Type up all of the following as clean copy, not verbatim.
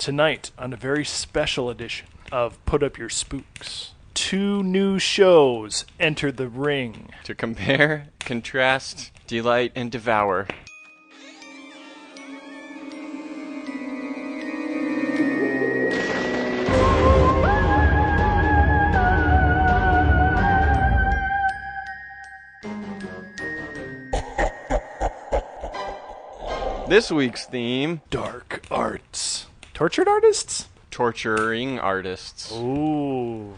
Tonight, on a very special edition of Up Your Spooks, 2 new shows enter the ring. To compare, contrast, delight, and devour. This week's theme: Dark arts. Tortured artists? Torturing artists. Ooh.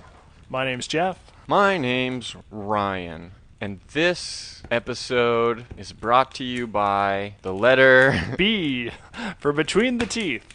My name's Jeff. My name's Ryan. And this episode is brought to you by the letter B for Between the Teeth,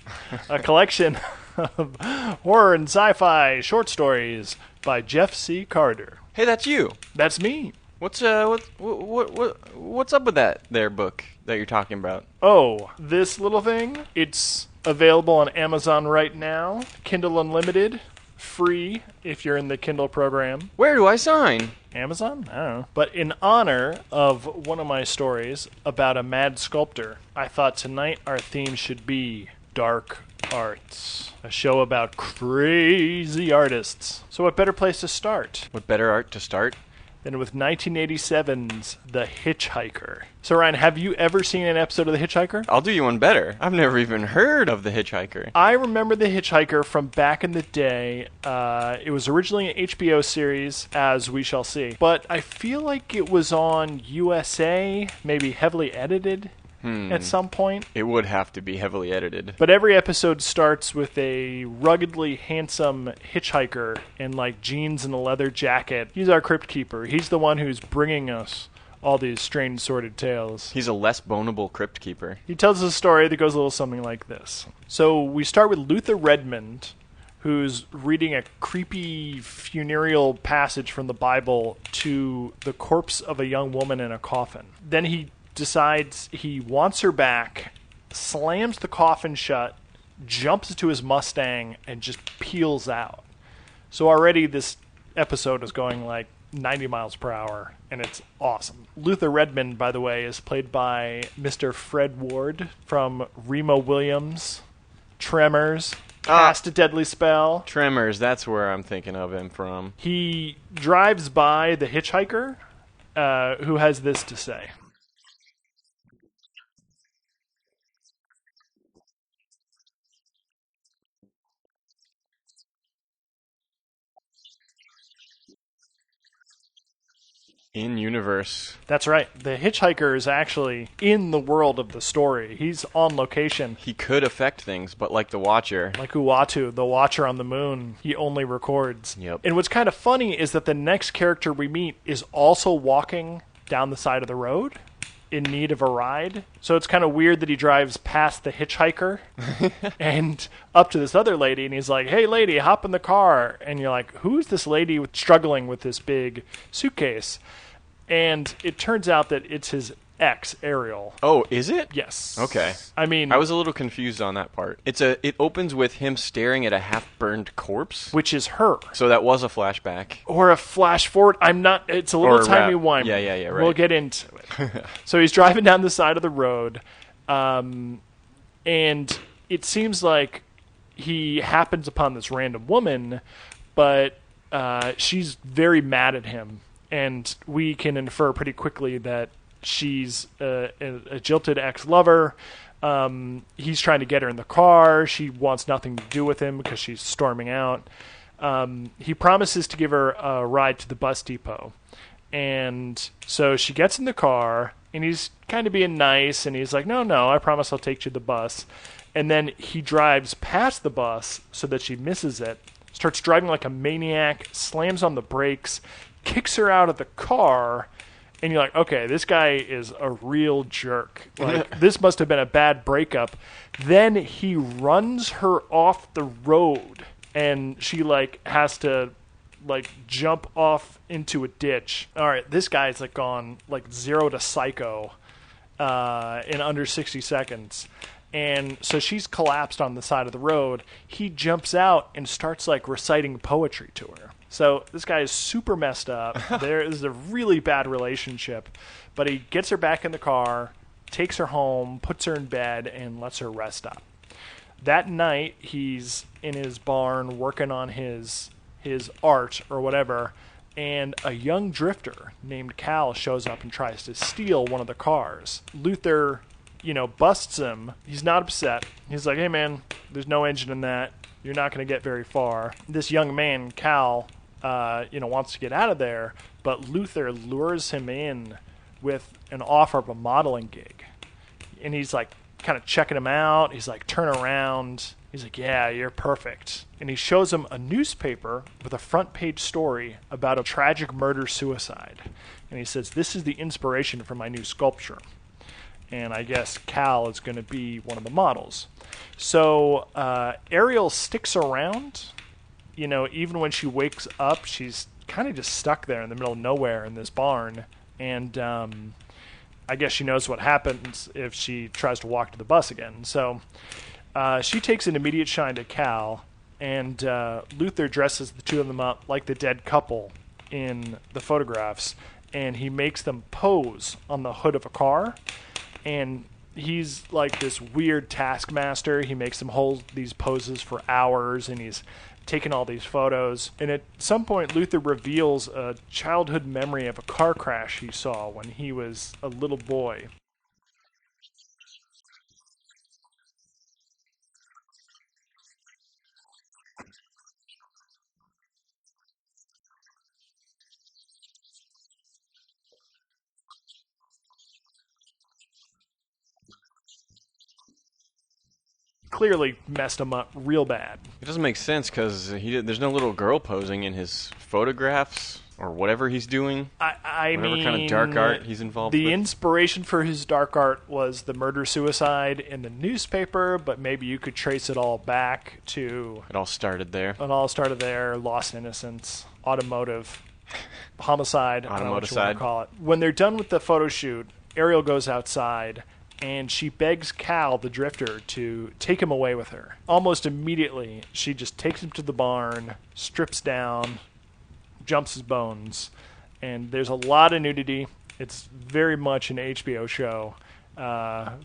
a collection of horror and sci-fi short stories by Jeff C. Carter. Hey, that's you. That's me. What's up with that there book that you're talking about? Oh, this little thing? It's available on Amazon right now. Kindle Unlimited. Free if you're in the Kindle program. Where do I sign? Amazon? I don't know. But in honor of one of my stories about a mad sculptor, I thought tonight our theme should be Dark Arts. A show about crazy artists. So what better place to start? What better art to start than with 1987's The Hitchhiker. So Ryan, have you ever seen an episode of The Hitchhiker? I'll do you one better. I've never even heard of The Hitchhiker. I remember The Hitchhiker from back in the day. It was originally an HBO series, as we shall see. But I feel like it was on USA, maybe heavily edited at some point. It would have to be heavily edited. But every episode starts with a ruggedly handsome hitchhiker in like jeans and a leather jacket. He's our crypt keeper. He's the one who's bringing us all these strange sordid tales. He's a less bonable crypt keeper. He tells us a story that goes a little something like this. So we start with Luther Redmond, who's reading a creepy funereal passage from the Bible to the corpse of a young woman in a coffin. Then he decides he wants her back, slams the coffin shut, jumps into his Mustang, and just peels out. So already this episode is going like 90 miles per hour, and it's awesome. Luther Redmond, by the way, is played by Mr. Fred Ward from Remo Williams, Tremors, Cast a Deadly Spell. Tremors, that's where I'm thinking of him from. He drives by the hitchhiker, who has this to say. In universe. That's right. The hitchhiker is actually in the world of the story. He's on location. He could affect things, but like the Watcher. Like Uatu, the Watcher on the moon, he only records. Yep. And what's kind of funny is that the next character we meet is also walking down the side of the road in need of a ride. So it's kind of weird that he drives past the hitchhiker and up to this other lady, and he's like, "Hey lady, hop in the car." And you're like, who's this lady struggling with this big suitcase? And it turns out that it's his ex, Ariel. Oh, is it? Yes. Okay. I mean, I was a little confused on that part. It opens with him staring at a half-burned corpse, which is her. So that was a flashback. Or a flash forward. It's a little timey-wimey. Yeah, right. We'll get into it. So he's driving down the side of the road, and it seems like he happens upon this random woman, but she's very mad at him. And we can infer pretty quickly that she's a jilted ex-lover. He's trying to get her in the car. She wants nothing to do with him because she's storming out. He promises to give her a ride to the bus depot. And so she gets in the car, and he's kind of being nice, and he's like, no, I promise I'll take you to the bus. And then he drives past the bus so that she misses it, starts driving like a maniac, slams on the brakes, kicks her out of the car, and you're like, okay, this guy is a real jerk. Like, this must have been a bad breakup. Then he runs her off the road, and she like has to like jump off into a ditch. All right, this guy's like gone like 0 to psycho in under 60 seconds. And so she's collapsed on the side of the road. He jumps out and starts like reciting poetry to her. So this guy is super messed up. There is a really bad relationship. But he gets her back in the car, takes her home, puts her in bed, and lets her rest up. That night, he's in his barn working on his art or whatever, and a young drifter named Cal shows up and tries to steal one of the cars. Luther, busts him. He's not upset. He's like, hey man, there's no engine in that. You're not going to get very far. This young man, Cal, wants to get out of there, but Luther lures him in with an offer of a modeling gig. And he's like kind of checking him out. He's like, turn around. He's like, yeah, you're perfect. And he shows him a newspaper with a front page story about a tragic murder-suicide. And he says, this is the inspiration for my new sculpture. And I guess Cal is going to be one of the models. So Ariel sticks around. Even when she wakes up, she's kind of just stuck there in the middle of nowhere in this barn. And I guess she knows what happens if she tries to walk to the bus again. So she takes an immediate shine to Cal, and Luther dresses the two of them up like the dead couple in the photographs, and he makes them pose on the hood of a car. And he's like this weird taskmaster. He makes them hold these poses for hours, and he's taking all these photos. And at some point, Luther reveals a childhood memory of a car crash he saw when he was a little boy. Clearly messed him up real bad. It doesn't make sense because there's no little girl posing in his photographs or whatever he's doing. I whatever mean, kind of dark art he's involved the with. inspiration for his dark art was the murder-suicide in the newspaper, but maybe you could trace it all back to... It all started there. It all started there. Lost innocence. Automotive. Homicide. I don't know what you want to call it. When they're done with the photo shoot, Ariel goes outside, and she begs Cal, the drifter, to take him away with her. Almost immediately, she just takes him to the barn, strips down, jumps his bones, and there's a lot of nudity. It's very much an HBO show,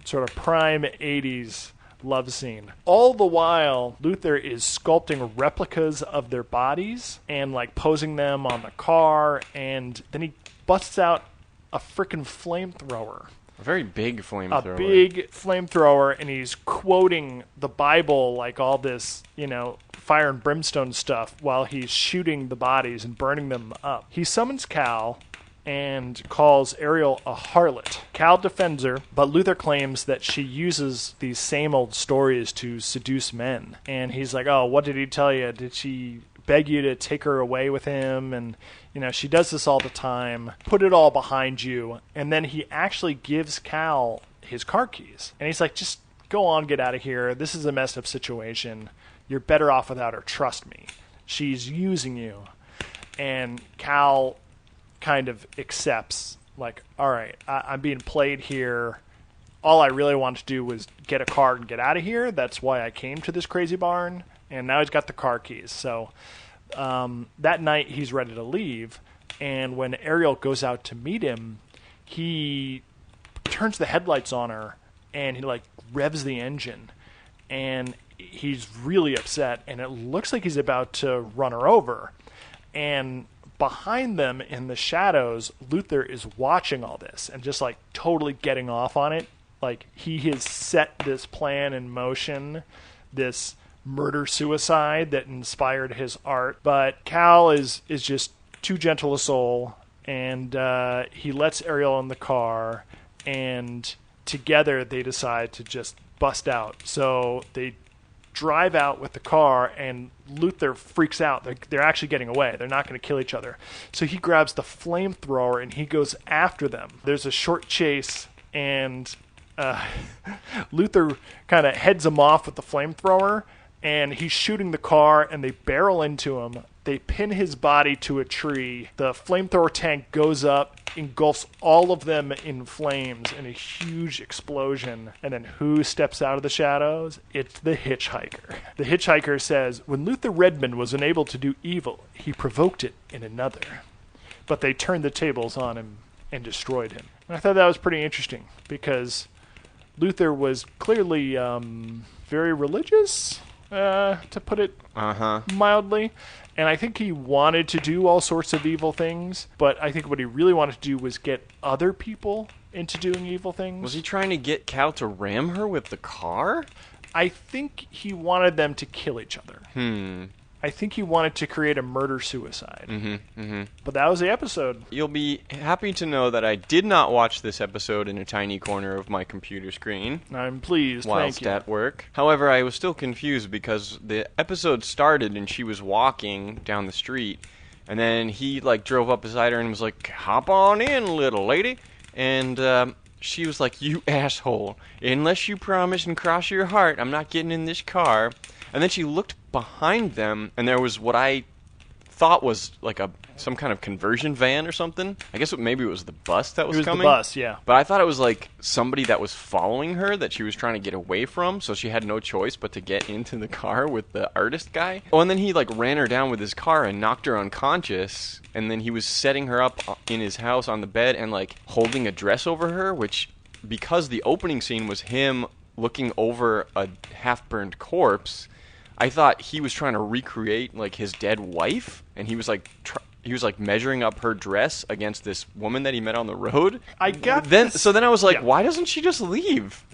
sort of prime 80s love scene. All the while, Luther is sculpting replicas of their bodies and like posing them on the car, and then he busts out a frickin' flamethrower. A very big flamethrower. A big flamethrower, and he's quoting the Bible, like all this, fire and brimstone stuff, while he's shooting the bodies and burning them up. He summons Cal and calls Ariel a harlot. Cal defends her, but Luther claims that she uses these same old stories to seduce men. And he's like, oh, what did he tell you? Did she beg you to take her away with him? And she does this all the time. Put it all behind you. And then he actually gives Cal his car keys. And he's like, just go on, get out of here. This is a messed up situation. You're better off without her. Trust me. She's using you. And Cal kind of accepts, like, all right, I'm being played here. All I really wanted to do was get a car and get out of here. That's why I came to this crazy barn. And now he's got the car keys. So that night he's ready to leave, and when Ariel goes out to meet him, he turns the headlights on her and he like revs the engine, and he's really upset, and it looks like he's about to run her over. And behind them in the shadows, Luther is watching all this and just like totally getting off on it. Like he has set this plan in motion, this murder-suicide that inspired his art. But Cal is just too gentle a soul, and he lets Ariel in the car, and together they decide to just bust out. So they drive out with the car, and Luther freaks out. They're actually getting away. They're not going to kill each other. So he grabs the flamethrower, and he goes after them. There's a short chase, and Luther kind of heads him off with the flamethrower, and he's shooting the car, and they barrel into him. They pin his body to a tree. The flamethrower tank goes up, engulfs all of them in flames in a huge explosion. And then who steps out of the shadows? It's the Hitchhiker. The Hitchhiker says, when Luther Redmond was unable to do evil, he provoked it in another. But they turned the tables on him and destroyed him. And I thought that was pretty interesting, because Luther was clearly very religious, to put it mildly. And I think he wanted to do all sorts of evil things, but I think what he really wanted to do was get other people into doing evil things. Was he trying to get Cal to ram her with the car? I think he wanted them to kill each other. I think he wanted to create a murder-suicide. But that was the episode. You'll be happy to know that I did not watch this episode in a tiny corner of my computer screen. I'm pleased, whilst thank you. at work. However, I was still confused because the episode started and she was walking down the street, and then he drove up beside her and was like, "Hop on in, little lady." And she was like, "You asshole. Unless you promise and cross your heart, I'm not getting in this car." And then she looked behind them, and there was what I thought was some kind of conversion van or something. I guess maybe it was the bus that was coming. It was the bus, yeah. But I thought it was somebody that was following her that she was trying to get away from, so she had no choice but to get into the car with the artist guy. Oh, and then he ran her down with his car and knocked her unconscious, and then he was setting her up in his house on the bed and holding a dress over her, which, because the opening scene was him looking over a half-burned corpse, I thought he was trying to recreate his dead wife, and he was measuring up her dress against this woman that he met on the road. So then I was like, why doesn't she just leave?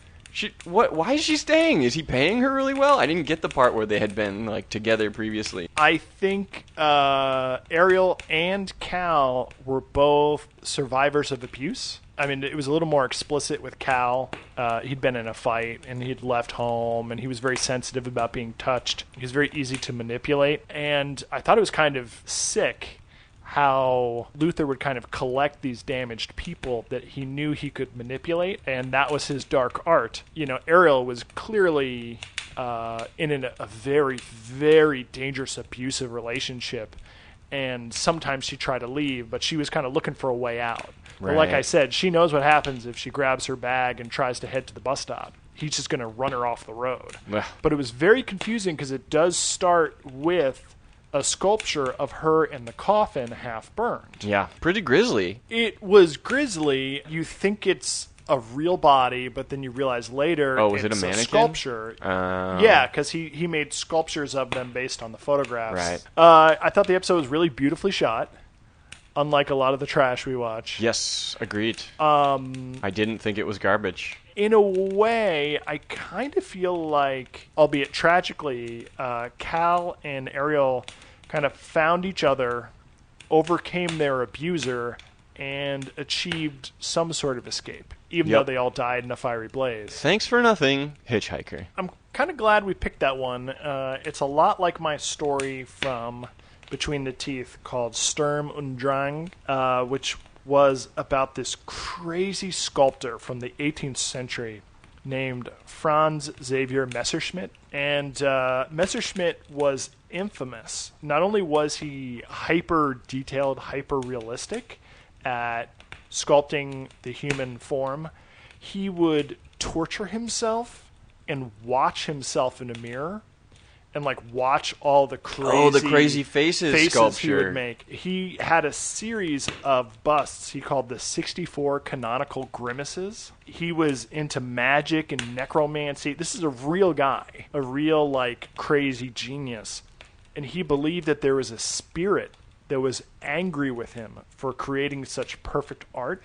Why is she staying? Is he paying her really well? I didn't get the part where they had been together previously. I think Ariel and Cal were both survivors of abuse. I mean, it was a little more explicit with Cal. He'd been in a fight, and he'd left home, and he was very sensitive about being touched. He was very easy to manipulate, and I thought it was kind of sick how Luther would kind of collect these damaged people that he knew he could manipulate, and that was his dark art. Ariel was clearly in a very, very dangerous, abusive relationship, and sometimes she tried to leave, but she was kind of looking for a way out. Right. But like I said, she knows what happens if she grabs her bag and tries to head to the bus stop. He's just going to run her off the road. But it was very confusing because it does start with a sculpture of her in the coffin half burned. Yeah, pretty grisly. It was grisly. You think it's a real body, but then you realize later was it a mannequin? Sculpture. Yeah, because he made sculptures of them based on the photographs. Right. I thought the episode was really beautifully shot, unlike a lot of the trash we watch. Yes, agreed. I didn't think it was garbage. In a way, I kind of feel like, albeit tragically, Cal and Ariel kind of found each other, overcame their abuser, and achieved some sort of escape, even though they all died in a fiery blaze. Thanks for nothing, Hitchhiker. I'm kind of glad we picked that one. It's a lot like my story from Between the Teeth called Sturm und Drang, which was about this crazy sculptor from the 18th century named Franz Xavier Messerschmitt. And Messerschmitt was infamous. Not only was he hyper-detailed, hyper-realistic at sculpting the human form, he would torture himself and watch himself in a mirror and watch all the crazy faces sculpture he would make. He had a series of busts he called the 64 canonical grimaces. He was into magic and necromancy. This is a real guy, a real crazy genius. And he believed that there was a spirit that was angry with him for creating such perfect art,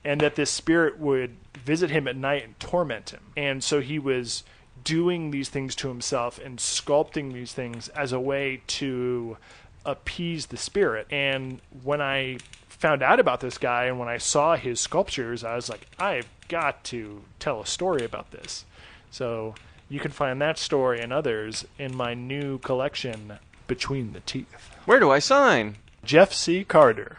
and that this spirit would visit him at night and torment him. And so he was doing these things to himself and sculpting these things as a way to appease the spirit. And when I found out about this guy and when I saw his sculptures, I was like, I've got to tell a story about this. So you can find that story and others in my new collection, Between the Teeth. Where do I sign? Jeff C. Carter.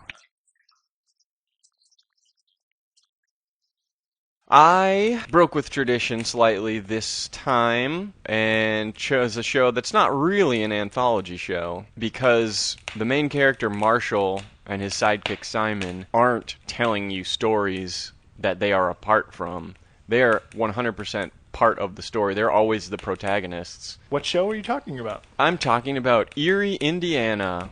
I broke with tradition slightly this time and chose a show that's not really an anthology show because the main character Marshall and his sidekick Simon aren't telling you stories that they are apart from. They are 100% part of the story. They're always the protagonists. What show are you talking about? I'm talking about Eerie, Indiana.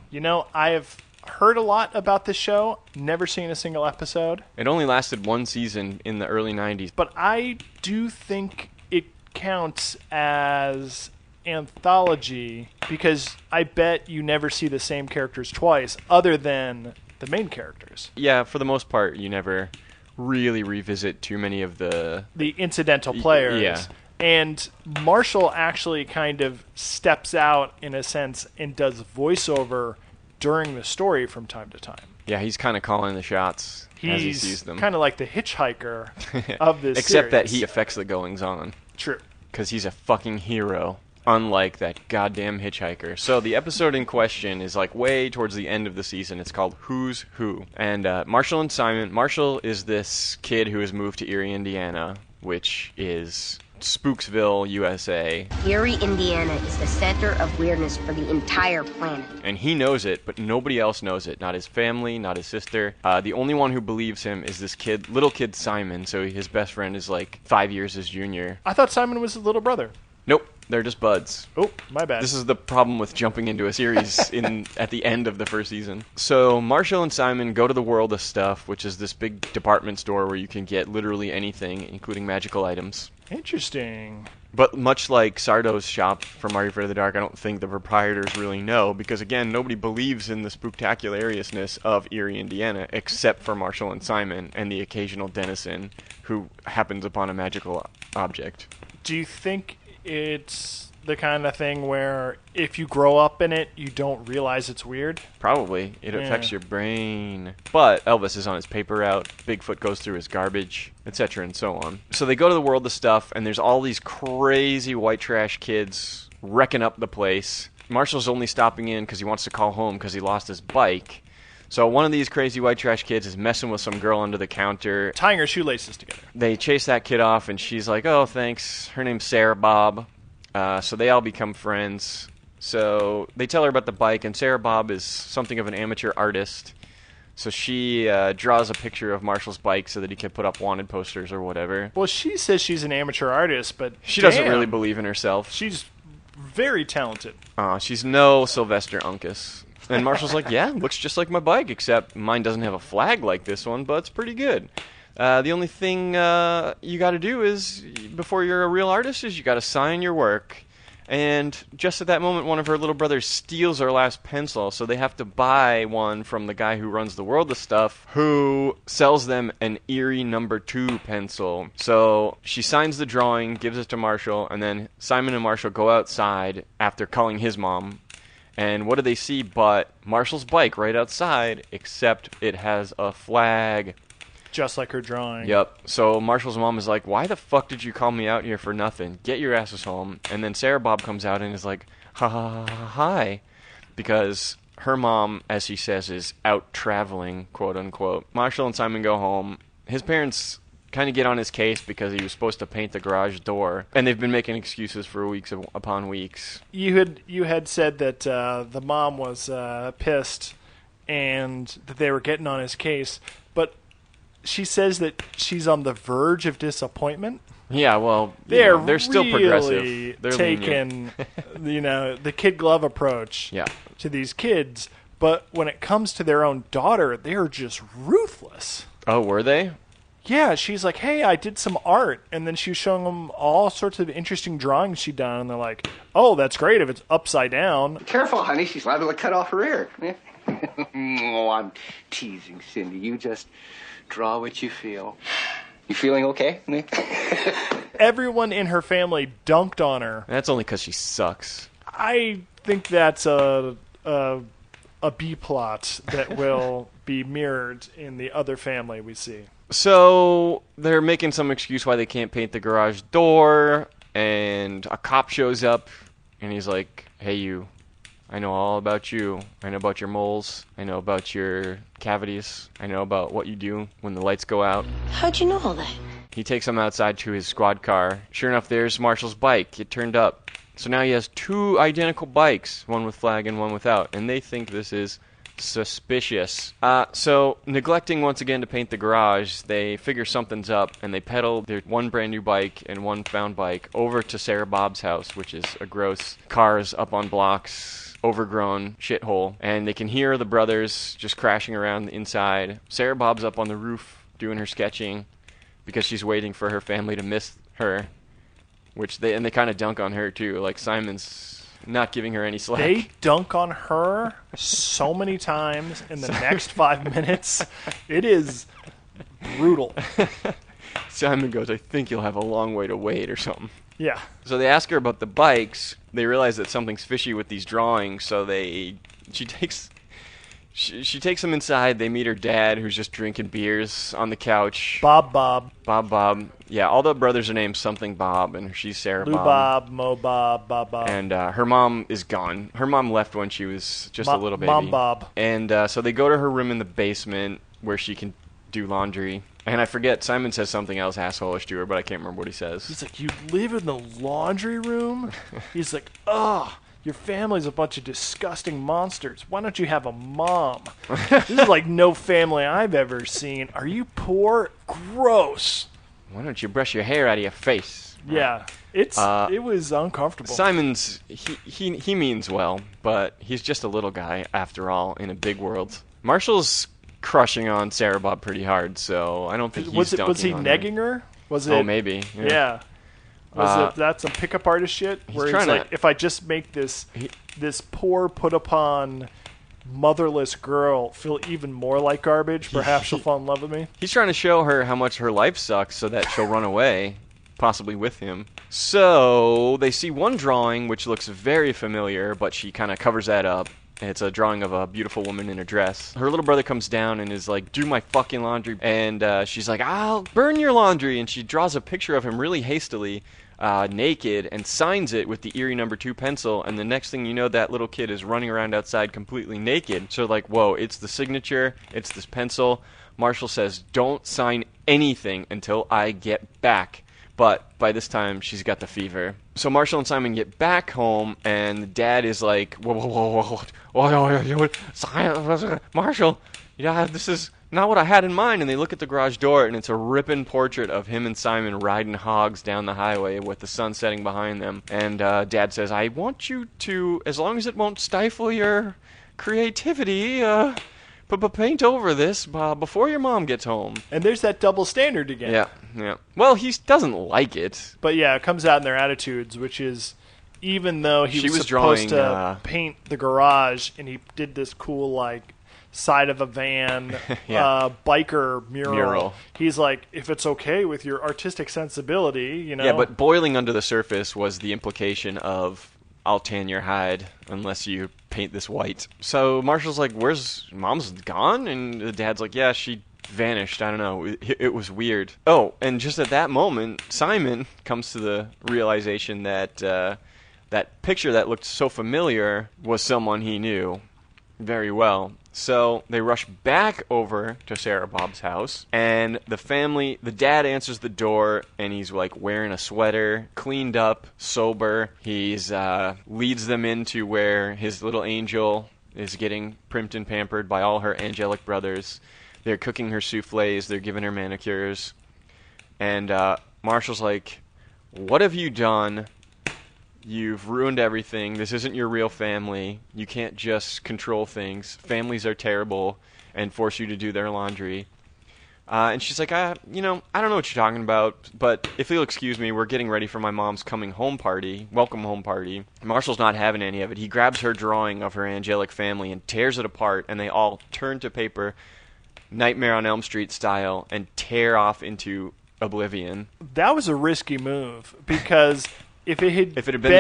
I have heard a lot about this show, never seen a single episode. It only lasted one season in the early 90s. But I do think it counts as anthology because I bet you never see the same characters twice other than the main characters. Yeah, for the most part, you never really revisit too many of the incidental players. Yeah. And Marshall actually kind of steps out, in a sense, and does voiceover during the story from time to time. Yeah, he's kind of calling the shots as he sees He's them. kind of like the Hitchhiker of this Except that series. he affects the goings-on. True. Because he's a fucking hero, unlike that goddamn Hitchhiker. So the episode in question is like way towards the end of the season. It's called Who's Who. And Marshall and Simon. Marshall is this kid who has moved to Erie, Indiana, which is Spooksville, USA. Erie, Indiana is the center of weirdness for the entire planet. And he knows it, but nobody else knows it. Not his family, not his sister. The only one who believes him is this kid, little kid Simon. So his best friend is like 5 years his junior. I thought Simon was his little brother. Nope, they're just buds. Oh, my bad. This is the problem with jumping into a series at the end of the first season. So Marshall and Simon go to the World of Stuff, which is this big department store where you can get literally anything, including magical items. Interesting. But much like Sardo's shop from Are You Afraid of the Dark, I don't think the proprietors really know, because again, nobody believes in the spooktaculariousness of Erie, Indiana, except for Marshall and Simon and the occasional denizen who happens upon a magical object. Do you think it's the kind of thing where if you grow up in it, you don't realize it's weird? Probably. It affects your brain. But Elvis is on his paper route, Bigfoot goes through his garbage, etc. and so on. So they go to the World of Stuff, and there's all these crazy white trash kids wrecking up the place. Marshall's only stopping in because he wants to call home because he lost his bike. So one of these crazy white trash kids is messing with some girl under the counter. Tying her shoelaces together. They chase that kid off, and she's like, oh, thanks. Her name's Sarah Bob. So they all become friends. So they tell her about the bike, and Sarah Bob is something of an amateur artist. So she draws a picture of Marshall's bike so that he can put up wanted posters or whatever. Well, she says she's an amateur artist, but she doesn't really believe in herself. She's very talented. She's no Sylvester Uncas. And Marshall's like, yeah, looks just like my bike, except mine doesn't have a flag like this one, but it's pretty good. The only thing you got to do is, before you're a real artist, is you got to sign your work. And just at that moment, one of her little brothers steals her last pencil, so they have to buy one from the guy who runs the World of Stuff, who sells them an Eerie No.2 pencil. So she signs the drawing, gives it to Marshall, and then Simon and Marshall go outside after calling his mom. And what do they see but Marshall's bike right outside, except it has a flag. Just like her drawing. Yep. So Marshall's mom is like, why the fuck did you call me out here for nothing? Get your asses home. And then Sarah Bob comes out and is like, ha ha ha hi. Because her mom, as she says, is out traveling, quote unquote. Marshall and Simon go home. His parents kind of get on his case because he was supposed to paint the garage door. And they've been making excuses for weeks upon weeks. You had said that the mom was pissed and that they were getting on his case. But she says that she's on the verge of disappointment. Yeah, well, they're still really progressive. They're taking, the kid glove approach to these kids. But when it comes to their own daughter, they are just ruthless. Oh, were they? Yeah, she's like, hey, I did some art. And then she was showing them all sorts of interesting drawings she'd done. And they're like, oh, that's great if it's upside down. Careful, honey. She's liable to cut off her ear. Oh, I'm teasing, Cindy. You just draw what you feel. You feeling okay? Everyone in her family dunked on her. That's only because she sucks. I think that's a B plot that will be mirrored in the other family we see. So they're making some excuse why they can't paint the garage door, and a cop shows up, and he's like, hey, you. I know all about you. I know about your moles. I know about your cavities. I know about what you do when the lights go out. How'd you know all that? He takes them outside to his squad car. Sure enough, there's Marshall's bike. It turned up. So now he has two identical bikes, one with flag and one without, and they think this is suspicious. So, neglecting once again to paint the garage, they figure something's up, and they pedal their one brand new bike and one found bike over to Sarah Bob's house, which is a gross cars up on blocks overgrown shithole, and they can hear the brothers just crashing around inside. Sarah Bob's up on the roof doing her sketching because she's waiting for her family to miss her, which they kind of dunk on her too. Like, Simon's not giving her any slack. They dunk on her so many times in the next 5 minutes. It is brutal. Simon goes, I think you'll have a long way to wait or something. Yeah. So they ask her about the bikes. They realize that something's fishy with these drawings, so she takes them inside. They meet her dad, who's just drinking beers on the couch. Bob. Yeah, all the brothers are named something Bob, and she's Sarah Lou Bob, Mo Bob, Bob. And her mom is gone. Her mom left when she was just a little baby. Mom Bob. And so they go to her room in the basement where she can do laundry. And I forget, Simon says something else asshole-ish to her, but I can't remember what he says. He's like, you live in the laundry room? He's like, ugh, your family's a bunch of disgusting monsters. Why don't you have a mom? This is like no family I've ever seen. Are you poor? Gross. Why don't you brush your hair out of your face? Yeah, it was uncomfortable. Simon's, he means well, but he's just a little guy, after all, in a big world. Marshall's crushing on Sarah Bob pretty hard, so I don't think he's dunking Was he on negging her? Was it? Oh, maybe. Yeah. Was it that's some pickup artist shit? Where he's like, if I just make this poor, put upon, motherless girl feel even more like garbage, perhaps she'll fall in love with me. He's trying to show her how much her life sucks so that she'll run away, possibly with him. So they see one drawing which looks very familiar, but she kind of covers that up. It's a drawing of a beautiful woman in a dress. Her little brother comes down and is like, do my fucking laundry. And she's like, I'll burn your laundry. And she draws a picture of him really hastily, naked, and signs it with the Eerie No.2 pencil. And the next thing you know, that little kid is running around outside completely naked. So like, whoa, it's the signature. It's this pencil. Marshall says, don't sign anything until I get back. But by this time, she's got the fever. So Marshall and Simon get back home, and the dad is like, whoa, Marshall, yeah, this is not what I had in mind. And they look at the garage door, and it's a ripping portrait of him and Simon riding hogs down the highway with the sun setting behind them. And Dad says, I want you to, as long as it won't stifle your creativity, paint over this before your mom gets home. And there's that double standard again. Yeah. Well, he doesn't like it. But yeah, it comes out in their attitudes, which is, even though he was supposed to paint the garage, and he did this cool, like, side of a van, biker mural. He's like, if it's okay with your artistic sensibility, you know. Yeah, but boiling under the surface was the implication of, I'll tan your hide unless you paint this white. So Marshall's like, where's Mom's gone? And the dad's like, yeah, she vanished. I don't know. It was weird. Oh, and just at that moment, Simon comes to the realization that that picture that looked so familiar was someone he knew very well. So they rush back over to Sarah Bob's house, and the dad answers the door, and he's like wearing a sweater, cleaned up, sober. He's leads them into where his little angel is getting primped and pampered by all her angelic brothers. They're cooking her souffles, they're giving her manicures, and Marshall's like, what have you done? You've ruined everything. This isn't your real family. You can't just control things. Families are terrible and force you to do their laundry. And she's like, I don't know what you're talking about, but if you'll excuse me, we're getting ready for my mom's welcome home party. Marshall's not having any of it. He grabs her drawing of her angelic family and tears it apart, and they all turn to paper, Nightmare on Elm Street style, and tear off into oblivion. That was a risky move, because if it had been the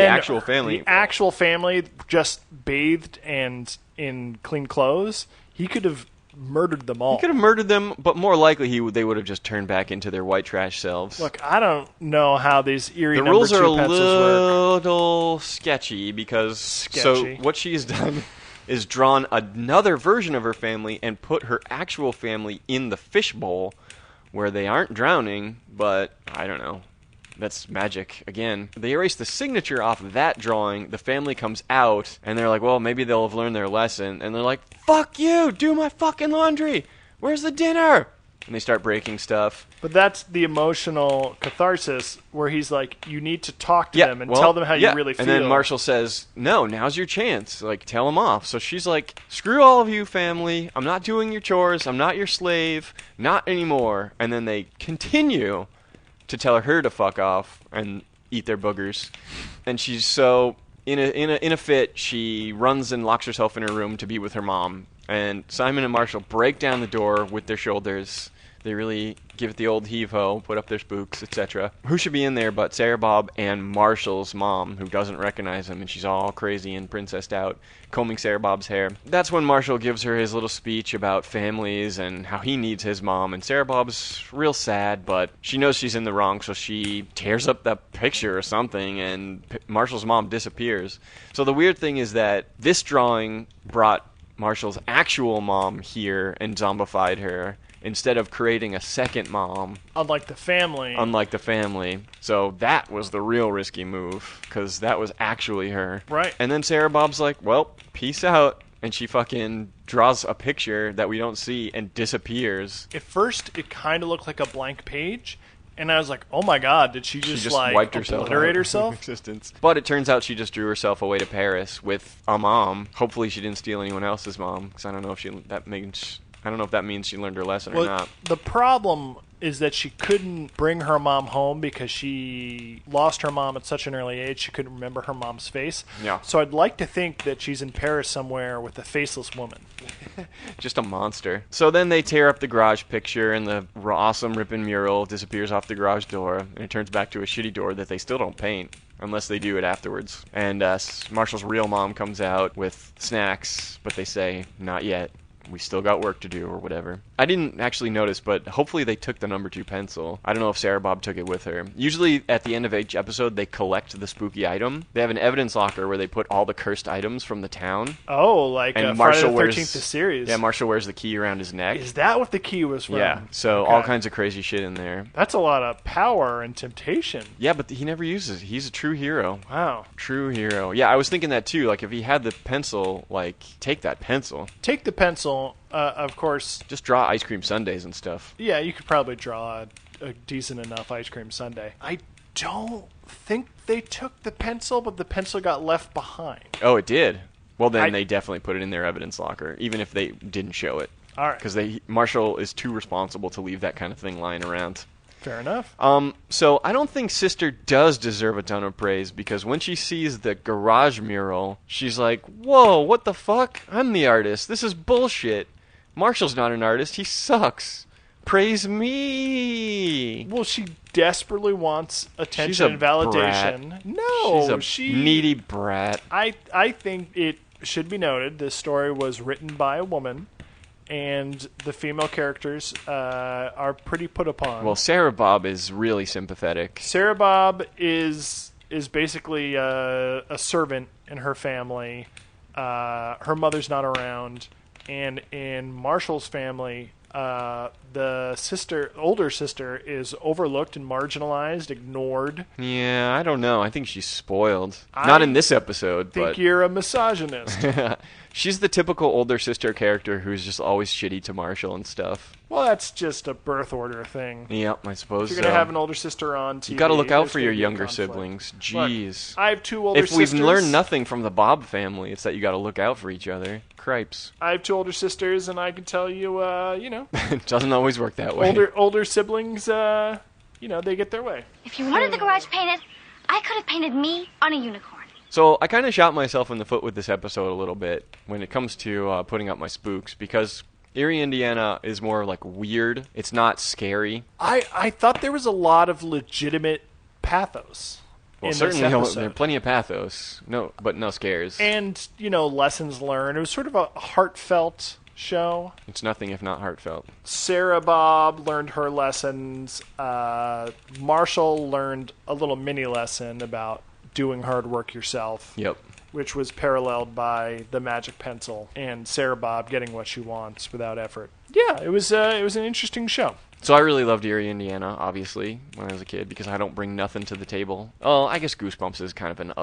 actual family, just bathed and in clean clothes, he could have murdered them all. He could have murdered them, but more likely they would have just turned back into their white trash selves. Look, I don't know how these Eerie The rules are a little sketchy, because so what she's done is drawn another version of her family and put her actual family in the fishbowl where they aren't drowning, but I don't know. That's magic. Again, they erase the signature off of that drawing. The family comes out, and they're like, well, maybe they'll have learned their lesson. And they're like, fuck you! Do my fucking laundry! Where's the dinner? and they start breaking stuff. But that's the emotional catharsis where he's like, you need to talk to them and tell them how you really feel. And then Marshall says, no, now's your chance. Like, tell them off. So she's like, screw all of you, family. I'm not doing your chores. I'm not your slave. Not anymore. And then they continue to tell her to fuck off and eat their boogers. And she's so... In a fit, she runs and locks herself in her room to be with her mom. And Simon and Marshall break down the door with their shoulders. They really give it the old heave-ho, put up their spooks, etc. Who should be in there but Sarah Bob and Marshall's mom, who doesn't recognize him, and she's all crazy and princessed out, combing Sarah Bob's hair. That's when Marshall gives her his little speech about families and how he needs his mom, and Sarah Bob's real sad, but she knows she's in the wrong, so she tears up that picture or something, and Marshall's mom disappears. So the weird thing is that this drawing brought Marshall's actual mom here and zombified her, instead of creating a second mom. Unlike the family. So that was the real risky move, because that was actually her. Right. And then Sarah Bob's like, well, peace out. And she fucking draws a picture that we don't see and disappears. At first, it kind of looked like a blank page. And I was like, oh my god, did she just like, wiped herself obliterate out herself? of existence. But it turns out she just drew herself away to Paris with a mom. Hopefully she didn't steal anyone else's mom, because I don't know if that means she learned her lesson or not. The problem is that she couldn't bring her mom home because she lost her mom at such an early age she couldn't remember her mom's face. Yeah. So I'd like to think that she's in Paris somewhere with a faceless woman. Just a monster. So then they tear up the garage picture, and the awesome ripping mural disappears off the garage door, and it turns back to a shitty door that they still don't paint. Unless they do it afterwards. And Marshall's real mom comes out with snacks, but they say, not yet. We still got work to do, or whatever. I didn't actually notice, but hopefully they took the number 2 pencil. I don't know if Sarah Bob took it with her. Usually, at the end of each episode, they collect the spooky item. They have an evidence locker where they put all the cursed items from the town. Oh, like and Friday the 13th the series. Yeah, Marshall wears the key around his neck. Is that what the key was from? Yeah, so Okay. all kinds of crazy shit in there. That's a lot of power and temptation. Yeah, but he never uses it. He's a true hero. Wow. True hero. Yeah, I was thinking that too. Like, if he had the pencil, like, take that pencil. Take the pencil, of course. Just draw ice cream sundaes and stuff. Yeah, you could probably draw a decent enough ice cream sundae. I don't think they took the pencil, but the pencil got left behind. Oh, it did? Well, then they definitely put it in their evidence locker, even if they didn't show it. All right. Because Marshall is too responsible to leave that kind of thing lying around. Fair enough. So I don't think Sister does deserve a ton of praise, because when she sees the garage mural, she's like, whoa, what the fuck? I'm the artist. This is bullshit. Marshall's not an artist. He sucks. Praise me. Well, she desperately wants attention She's a and validation. brat. No, She's a needy brat. I think it should be noted this story was written by a woman, and the female characters are pretty put upon. Well, Sarah Bob is really sympathetic. Sarah Bob is basically a servant in her family. Her mother's not around, and in Marshall's family, the older sister is overlooked and marginalized, ignored. Yeah, I don't know. I think she's spoiled. Not in this episode, Think but you're a misogynist. she's the typical older sister character who's just always shitty to Marshall and stuff. Well, that's just a birth order thing. Yep, I suppose If you're going to have an older sister on TV, you got to look out there's for gonna your be a younger conflict. siblings. Look, Jeez. I have 2 older If sisters. we've learned nothing from the Bob family, it's that you got to look out for each other. Cripes. I have 2 older sisters, and I can tell you, It doesn't always work that way. older siblings, they get their way. If you wanted the garage painted, I could have painted me on a unicorn. So I kind of shot myself in the foot with this episode a little bit when it comes to putting up my spooks, because Eerie, Indiana is more like weird. It's not scary. I thought there was a lot of legitimate pathos Well, in certainly this episode. there are plenty of pathos, but no scares. And, lessons learned. It was sort of a heartfelt show. It's nothing if not heartfelt. Sarah Bob learned her lessons. Marshall learned a little mini lesson about doing hard work yourself. Yep. Which was paralleled by the magic pencil and Sarah Bob getting what she wants without effort. Yeah, it was an interesting show. So I really loved Eerie, Indiana, obviously, when I was a kid, because I don't bring nothing to the table. Oh, I guess Goosebumps is kind of an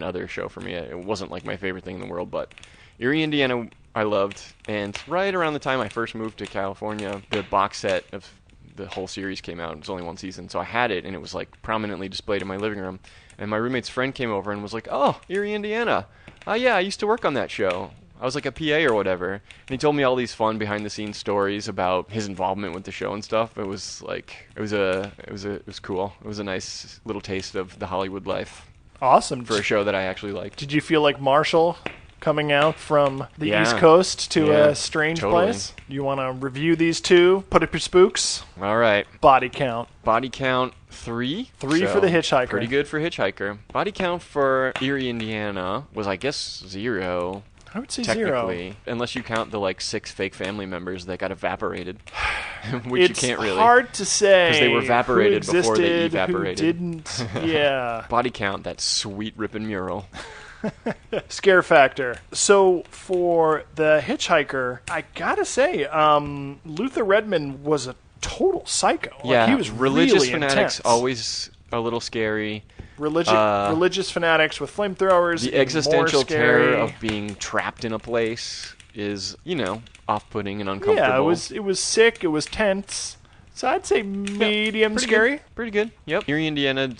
other show for me. It wasn't like my favorite thing in the world, but Eerie, Indiana I loved. And right around the time I first moved to California, the box set of the whole series came out. It was only one season, so I had it, and it was like prominently displayed in my living room. And my roommate's friend came over and was like, "Oh, Eerie, Indiana. Yeah, I used to work on that show. I was like a PA or whatever." And he told me all these fun behind-the-scenes stories about his involvement with the show and stuff. It was like it was cool. It was a nice little taste of the Hollywood life Awesome. for a show that I actually liked. Did you feel like Marshall coming out from the Yeah. East Coast to Yeah, a strange totally. place? You want to review these two? Put up your spooks. All right. Body count. Body count 3. 3 for the Hitchhiker. Pretty good for Hitchhiker. Body count for Eerie, Indiana was, I guess, 0. I would say Technically, 0. unless you count the 6 fake family members that got evaporated, which It's you can't really. hard to say 'Cause they were evaporated who before they existed, evaporated. Who didn't? Yeah. Body count, that sweet ripping mural. Scare factor. So for the Hitchhiker, I gotta say, Luther Redmond was a total psycho. Yeah, he was religious really fanatics intense. always a little scary. Religious fanatics with flamethrowers. The even existential more terror scary. of being trapped in a place is, off-putting and uncomfortable. Yeah, it was sick. It was tense. So I'd say medium Pretty scary. good. Pretty good. Yep. Eerie, Indiana,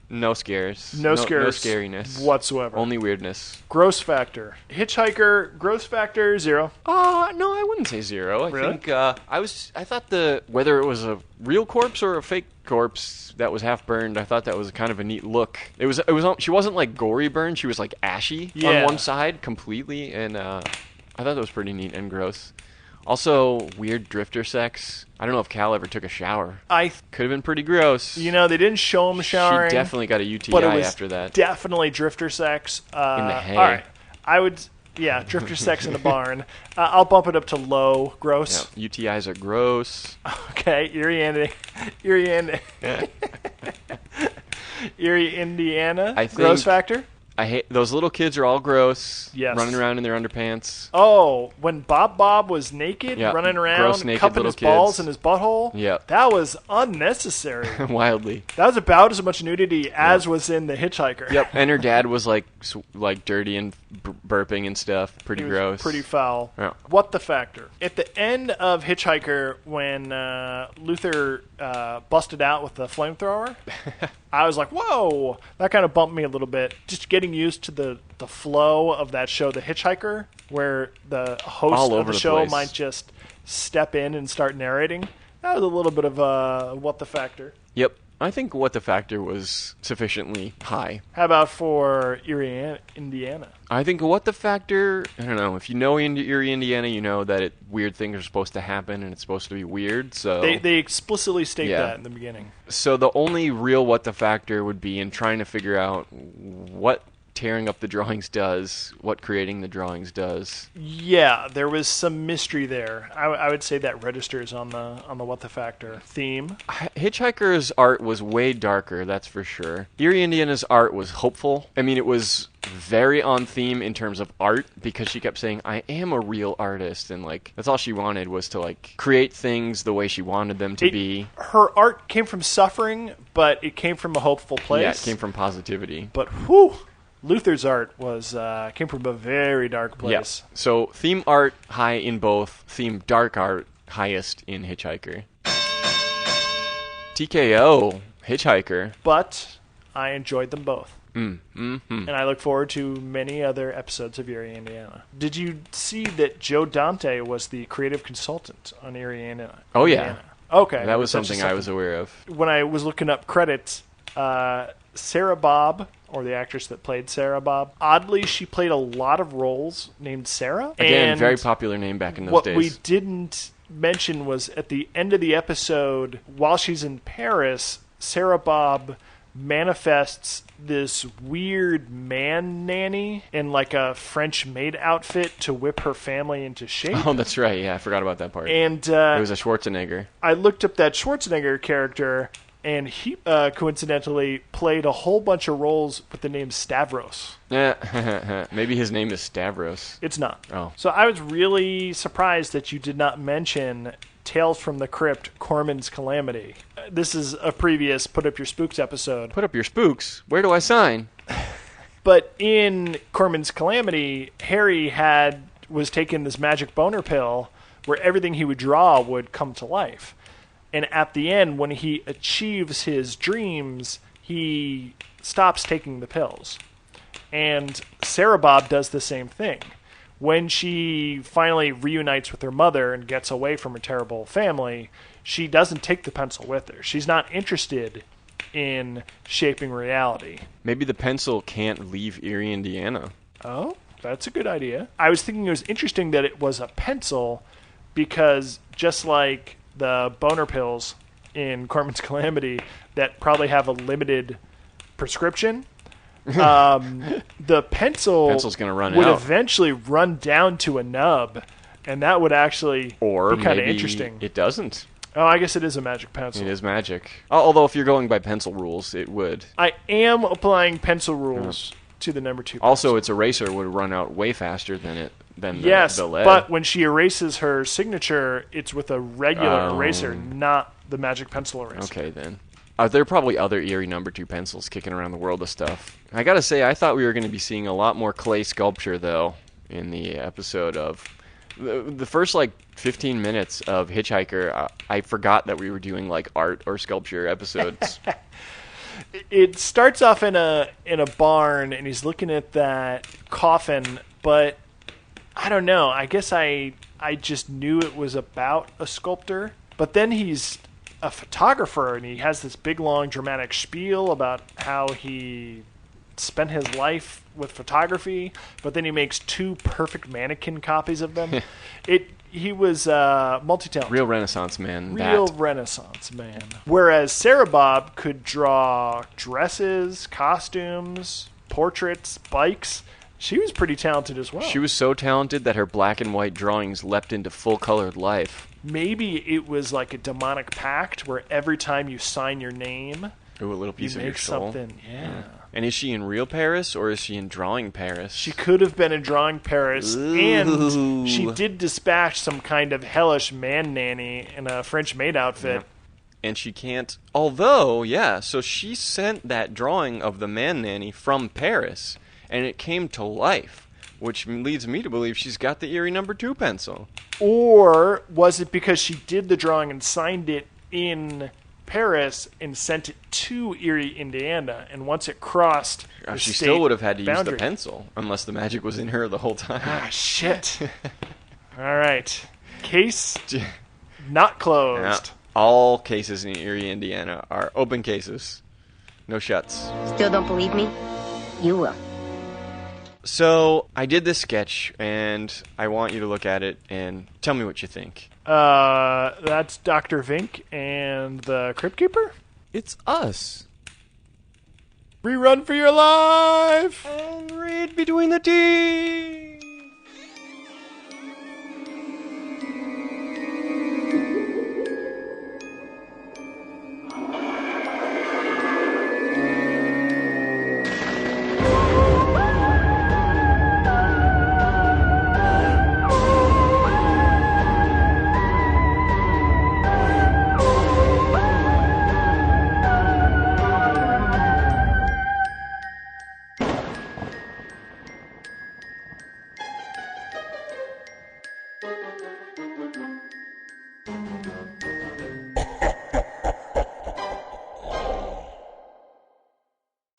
no scares. No scares. No scariness. Whatsoever. Only weirdness. Gross factor. Hitchhiker, gross factor, 0. No, I wouldn't say 0. I Really? think I thought whether it was a real corpse or a fake corpse that was half burned, I thought that was kind of a neat look. It was she wasn't like gory burned, she was like ashy Yeah. on one side completely, and I thought that was pretty neat and gross. Also, weird drifter sex. I don't know if Cal ever took a shower. Could have been pretty gross. They didn't show him showering. She definitely got a UTI but it was after that. definitely drifter sex. In the hay. All right. I would, drifter sex in the barn. I'll bump it up to low, gross. Yeah, UTIs are gross. Okay, Eerie, Indiana. I Gross think- factor. I hate those little kids are all gross. Yes. Running around in their underpants. Oh, when Bob was naked, Yeah, running gross around, naked cupping little his balls kids. in his butthole. Yep. That was unnecessary. Wildly. That was about as much nudity as was in The Hitchhiker. Yep. And her dad was like dirty and burping and stuff. Pretty It was gross. pretty foul. Yeah. What the factor? At the end of Hitchhiker, when Luther busted out with the flamethrower, I was like, whoa! That kind of bumped me a little bit. Just getting used to the flow of that show, The Hitchhiker, where the host All of over the the show place. might just step in and start narrating. That was a little bit of a what the factor. Yep. I think what the factor was sufficiently high. How about for Eerie, Indiana? I think what the factor, I don't know, if you know Eerie, Indiana, you know that weird things are supposed to happen and it's supposed to be weird, so... They explicitly state Yeah. that in the beginning. So the only real what the factor would be in trying to figure out what tearing up the drawings does, what creating the drawings does. Yeah, there was some mystery there. I would say that registers on the what the factor theme. Hitchhiker's art was way darker, that's for sure. Eerie, Indiana's art was hopeful. I mean, it was very on theme in terms of art because she kept saying, I am a real artist, and that's all she wanted was to create things the way she wanted them to be. Her art came from suffering, but it came from a hopeful place. Yeah, it came from positivity. But whew, Luther's art was came from a very dark place. Yes. So theme art high in both, theme dark art highest in Hitchhiker. TKO, Hitchhiker. But I enjoyed them both. Mm-hmm. And I look forward to many other episodes of Eerie, Indiana. Did you see that Joe Dante was the creative consultant on Eerie, Indiana? Oh, yeah. Okay. That was That's something just I was aware of. When I was looking up credits, Sarah Bobb, or the actress that played Sarah Bobb, oddly, she played a lot of roles named Sarah. Again, and very popular name back in those what days. we didn't mention was at the end of the episode, while she's in Paris, Sarah Bobb manifests this weird man nanny in a French maid outfit to whip her family into shape. Oh, that's right. Yeah, I forgot about that part. And it was a Schwarzenegger. I looked up that Schwarzenegger character, and he coincidentally played a whole bunch of roles with the name Stavros. Yeah, maybe his name is Stavros. It's not. Oh. So I was really surprised that you did not mention Tales from the Crypt, Corman's Calamity. This is a previous Put Up Your Spooks episode. Put up your spooks. Where do I sign? But in Corman's Calamity, Harry had was taking this magic boner pill where everything he would draw would come to life. And at the end, when he achieves his dreams, he stops taking the pills. And Sarah Bob does the same thing. When she finally reunites with her mother and gets away from her terrible family, she doesn't take the pencil with her. She's not interested in shaping reality. Maybe the pencil can't leave Erie, Indiana. Oh, that's a good idea. I was thinking it was interesting that it was a pencil because just like the boner pills in Corman's Calamity that probably have a limited prescription, the Pencil's gonna run would out. eventually run down to a nub, and that would actually Or be kind of maybe interesting. it doesn't. Oh, I guess it is a magic pencil. It is magic. Although if you're going by pencil rules, it would. I am applying pencil rules to the number 2 pencil. Also, its eraser would run out way faster than Yes, the lead. but when she erases her signature, it's with a regular eraser, not the magic pencil eraser. Okay, then. There are probably other Eerie No.2 pencils kicking around the world of stuff. I gotta say, I thought we were going to be seeing a lot more clay sculpture, though, in the episode of... The first, 15 minutes of Hitchhiker, I forgot that we were doing, art or sculpture episodes. It starts off in a barn, and he's looking at that coffin, but I don't know. I guess I just knew it was about a sculptor. But then he's a photographer, and he has this big, long, dramatic spiel about how he spent his life with photography, but then he makes 2 perfect mannequin copies of them. He was multi-talented. Real Renaissance man. Real Renaissance man. Whereas Sarah Bob could draw dresses, costumes, portraits, bikes. She was pretty talented as well. She was so talented that her black and white drawings leapt into full-colored life. Maybe it was like a demonic pact where every time you sign your name, Ooh, a little you piece of your make soul. something. Yeah. And is she in real Paris or is she in drawing Paris? She could have been in drawing Paris, and she did dispatch some kind of hellish man nanny in a French maid outfit. Yeah. And she can't... Although, yeah, so she sent that drawing of the man nanny from Paris, and it came to life, which leads me to believe she's got the Eerie No.2 pencil. Or was it because she did the drawing and signed it in Paris and sent it to Erie, Indiana, and once it crossed the She state still would have had to use boundary. the pencil, unless the magic was in her the whole time. Ah, shit. All right. Case not closed. Yeah. All cases in Erie, Indiana are open cases. No shuts. Still don't believe me? You will. So, I did this sketch, and I want you to look at it and tell me what you think. That's Dr. Vink and the Crypt Keeper? It's us. Rerun for your life! And read between the T's.